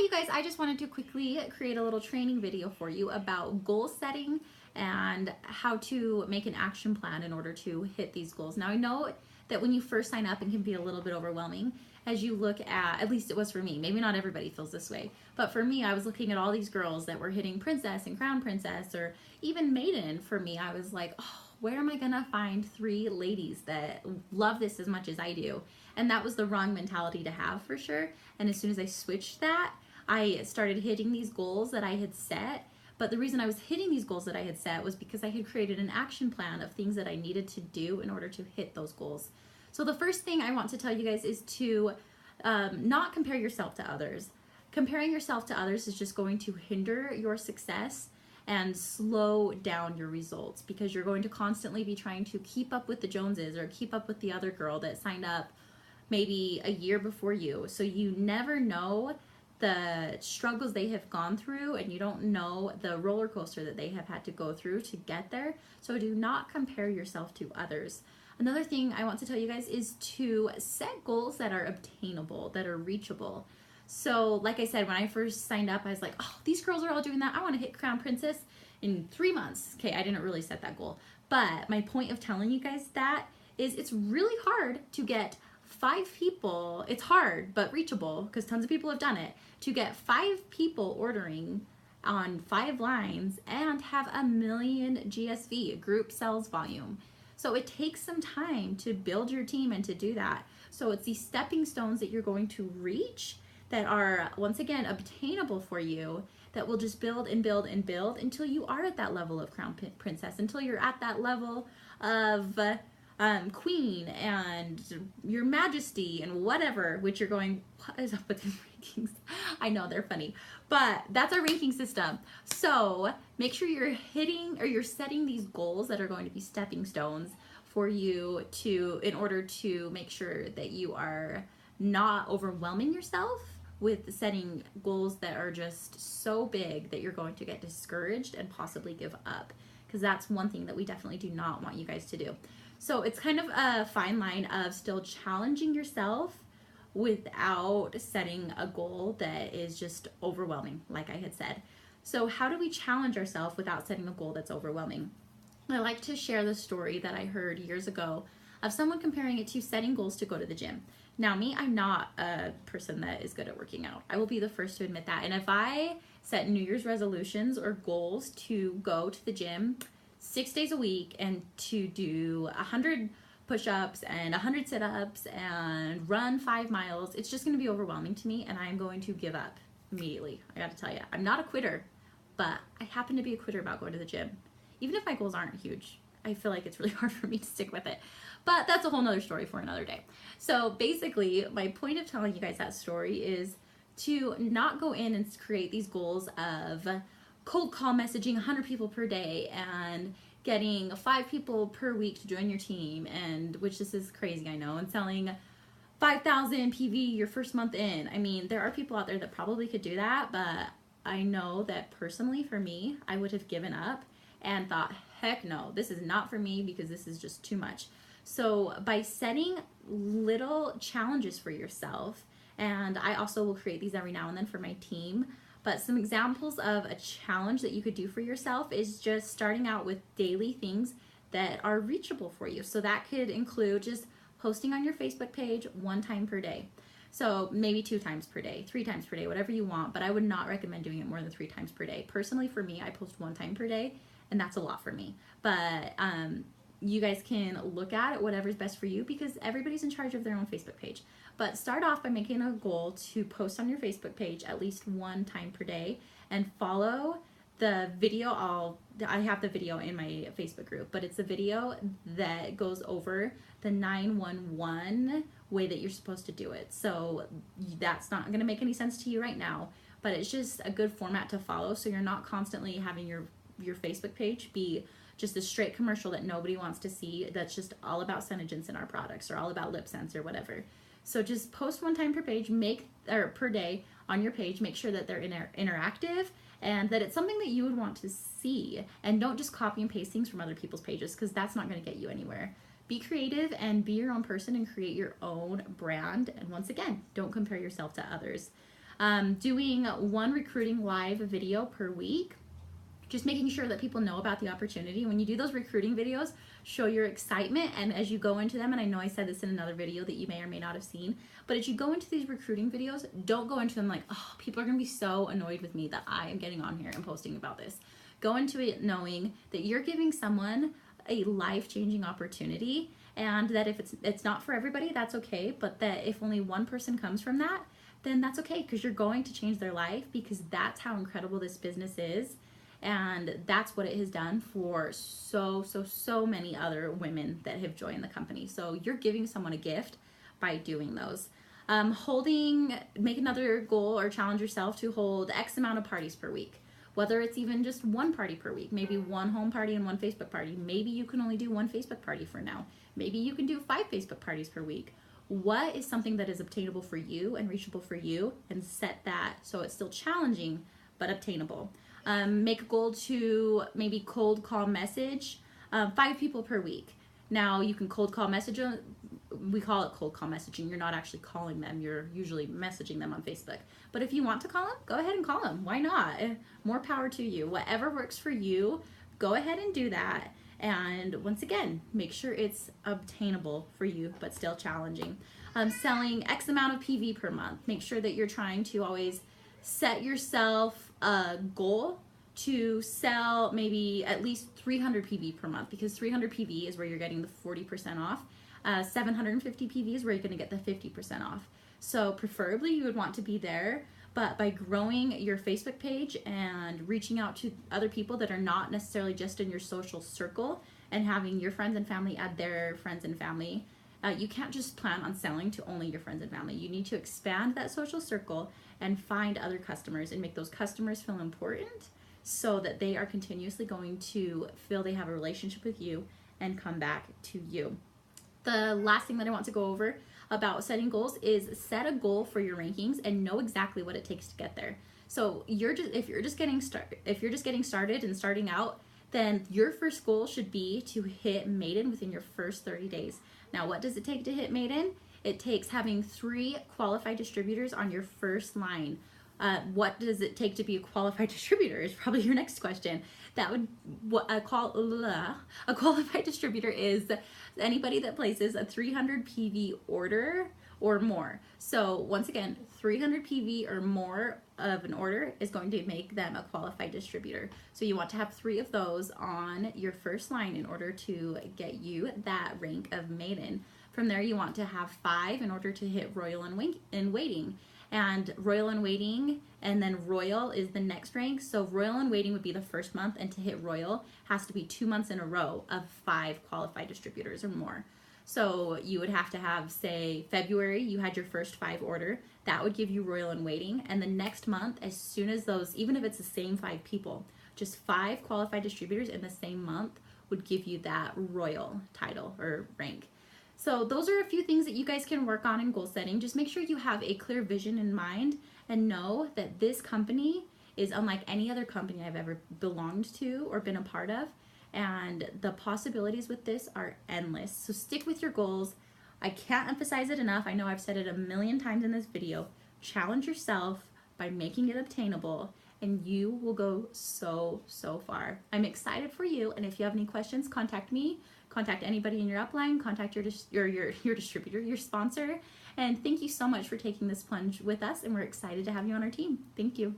you guys, I just wanted to quickly create a little training video for you about goal setting and how to make an action plan in order to hit these goals. Now I know that when you first sign up, it can be a little bit overwhelming as you look at least it was for me, maybe not everybody feels this way, but for me, I was looking at all these girls that were hitting princess and crown princess or even maiden. For me, I was like, oh, where am I gonna find 3 ladies that love this as much as I do? And that was the wrong mentality to have for sure. And as soon as I switched that, I started hitting these goals that I had set. But the reason I was hitting these goals that I had set was because I had created an action plan of things that I needed to do in order to hit those goals. So the first thing I want to tell you guys is to not compare yourself to others. Comparing yourself to others is just going to hinder your success and slow down your results, because you're going to constantly be trying to keep up with the Joneses or keep up with the other girl that signed up maybe a year before you. So you never know the struggles they have gone through, and you don't know the roller coaster that they have had to go through to get there. So do not compare yourself to others. Another thing I want to tell you guys is to set goals that are obtainable, that are reachable. So like I said, when I first signed up, I was like, oh, these girls are all doing that. I want to hit Crown Princess in 3 months. Okay, I didn't really set that goal. But my point of telling you guys that is it's really hard to get 5 people. It's hard, but reachable, because tons of people have done it, to get 5 people ordering on 5 lines and have 1 million GSV, group sales volume. So it takes some time to build your team and to do that. So it's these stepping stones that you're going to reach that are, once again, obtainable for you, that will just build and build and build until you are at that level of Crown Princess, until you're at that level of Queen and Your Majesty and whatever, which you're going, what is up with these rankings? I know they're funny, but that's our ranking system. So make sure you're hitting, or you're setting these goals that are going to be stepping stones for you to, in order to make sure that you are not overwhelming yourself with setting goals that are just so big that you're going to get discouraged and possibly give up, because that's one thing that we definitely do not want you guys to do. So it's kind of a fine line of still challenging yourself without setting a goal that is just overwhelming, like I had said. So how do we challenge ourselves without setting a goal that's overwhelming? I like to share the story that I heard years ago of someone comparing it to setting goals to go to the gym. Now me, I'm not a person that is good at working out. I will be the first to admit that. And if I set New Year's resolutions or goals to go to the gym 6 days a week and to do 100 push-ups and 100 sit-ups and run 5 miles, it's just going to be overwhelming to me, and I'm going to give up immediately. I got to tell you, I'm not a quitter, but I happen to be a quitter about going to the gym. Even if my goals aren't huge, I feel like it's really hard for me to stick with it. But that's a whole nother story for another day. So basically, my point of telling you guys that story is to not go in and create these goals of cold call messaging 100 people per day and getting 5 people per week to join your team, and which this is crazy, I know, and selling 5,000 PV your first month in. I mean, there are people out there that probably could do that, but I know that personally for me, I would have given up and thought, heck no, this is not for me, because this is just too much. So by setting little challenges for yourself, and I also will create these every now and then for my team, but some examples of a challenge that you could do for yourself is just starting out with daily things that are reachable for you. So that could include just posting on your Facebook page 1 time per day. So maybe 2 times per day, 3 times per day, whatever you want, but I would not recommend doing it more than 3 times per day. Personally, for me, I post 1 time per day, and that's a lot for me. But you guys can look at it, whatever's best for you, because everybody's in charge of their own Facebook page. But start off by making a goal to post on your Facebook page at least 1 time per day, and follow the video. I have the video in my Facebook group, but it's a video that goes over the 911 way that you're supposed to do it. So that's not going to make any sense to you right now, but it's just a good format to follow, so you're not constantly having your Facebook page be just a straight commercial that nobody wants to see, that's just all about SeneGence and our products, or all about lip sense or whatever. So just post 1 time per page, per day on your page. Make sure that they're interactive and that it's something that you would want to see. And don't just copy and paste things from other people's pages, because that's not going to get you anywhere. Be creative and be your own person and create your own brand. And once again, don't compare yourself to others. Doing one recruiting live video per week, just making sure that people know about the opportunity. When you do those recruiting videos, show your excitement, and as you go into them, and I know I said this in another video that you may or may not have seen, but as you go into these recruiting videos, don't go into them like, oh, people are gonna be so annoyed with me that I am getting on here and posting about this. Go into it knowing that you're giving someone a life-changing opportunity, and that if it's not for everybody, that's okay, but that if only one person comes from that, then that's okay, because you're going to change their life, because that's how incredible this business is. And that's what it has done for so many other women that have joined the company. So you're giving someone a gift by doing those. Make another goal or challenge yourself to hold X amount of parties per week. Whether it's even just one party per week, maybe one home party and one Facebook party. Maybe you can only do one Facebook party for now. Maybe you can do 5 Facebook parties per week. What is something that is obtainable for you and reachable for you, and set that so it's still challenging but obtainable. Make a goal to maybe cold call message 5 people per week. Now you can cold call message, we call it cold call messaging. You're not actually calling them, you're usually messaging them on Facebook. But if you want to call them, go ahead and call them. Why not? More power to you. Whatever works for you, go ahead and do that. And once again, make sure it's obtainable for you, but still challenging. Selling X amount of PV per month. Make sure that you're trying to always set yourself a goal to sell maybe at least 300 PV per month, because 300 PV is where you're getting the 40% off. 750 PV is where you're going to get the 50% off. So preferably you would want to be there, but by growing your Facebook page and reaching out to other people that are not necessarily just in your social circle, and having your friends and family add their friends and family, you can't just plan on selling to only your friends and family. You need to expand that social circle and find other customers and make those customers feel important, so that they are continuously going to feel they have a relationship with you and come back to you. The last thing that I want to go over about setting goals is set a goal for your rankings and know exactly what it takes to get there. So if you're just getting started and starting out, then your first goal should be to hit maiden within your first 30 days. Now, what does it take to hit maiden? It takes having 3 qualified distributors on your first line. What does it take to be a qualified distributor is probably your next question. A qualified distributor is anybody that places a 300 PV order or more. So once again, 300 PV or more of an order is going to make them a qualified distributor. So you want to have 3 of those on your first line in order to get you that rank of maiden. From there, you want to have 5 in order to hit royal in waiting. And royal in waiting, and then royal is the next rank. So royal in waiting would be the first month, and to hit royal has to be 2 months in a row of 5 qualified distributors or more. So you would have to have, say, February, you had your first 5 order. That would give you royal in waiting. And the next month, as soon as those, even if it's the same 5 people, just 5 qualified distributors in the same month would give you that royal title or rank. So those are a few things that you guys can work on in goal setting. Just make sure you have a clear vision in mind, and know that this company is unlike any other company I've ever belonged to or been a part of. And the possibilities with this are endless. So stick with your goals. I can't emphasize it enough. I know I've said it a million times in this video. Challenge yourself by making it obtainable, and you will go so far. I'm excited for you, and if you have any questions, contact me. Contact anybody in your upline, contact your distributor, your sponsor. And thank you so much for taking this plunge with us, and we're excited to have you on our team. Thank you.